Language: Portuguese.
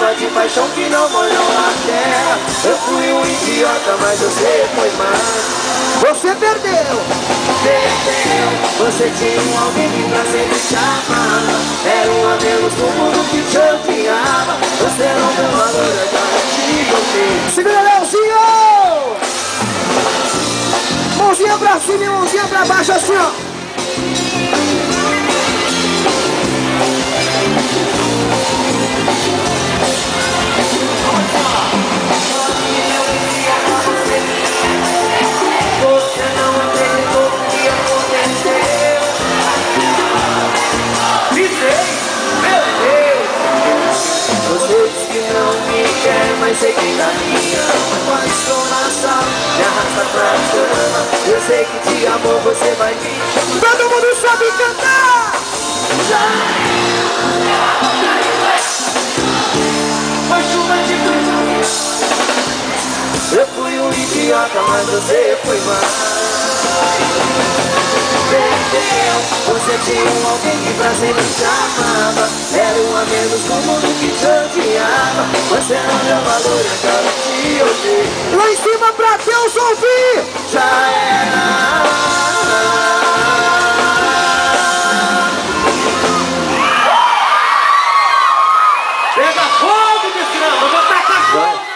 chuva de paixão que não molhou a terra. Eu fui um idiota, mas você foi mais. Você perdeu, perdeu. Você tinha um alguém que pra sempre te amava. Era um a menos no mundo que te odiava. Você não deu valor, agora te odeio. Segura, Leozinho! Mãozinha pra cima e mãozinha pra baixo assim, ó. Mas sei que tá me ama. Quando estou na sala, me arrasta pra cama. Eu sei que te amo, você vai me. Todo mundo sabe cantar! Uma chuva de coisa. Eu fui um idiota, mas você foi mais. Você tinha um alguém que pra sempre te amava. Era um a menos no mundo que te odiava. Você não deu valor e agora te odeio. Lá em cima pra Deus ouvir. Já era. Pega fogo, desgrama, vou tacar fogo.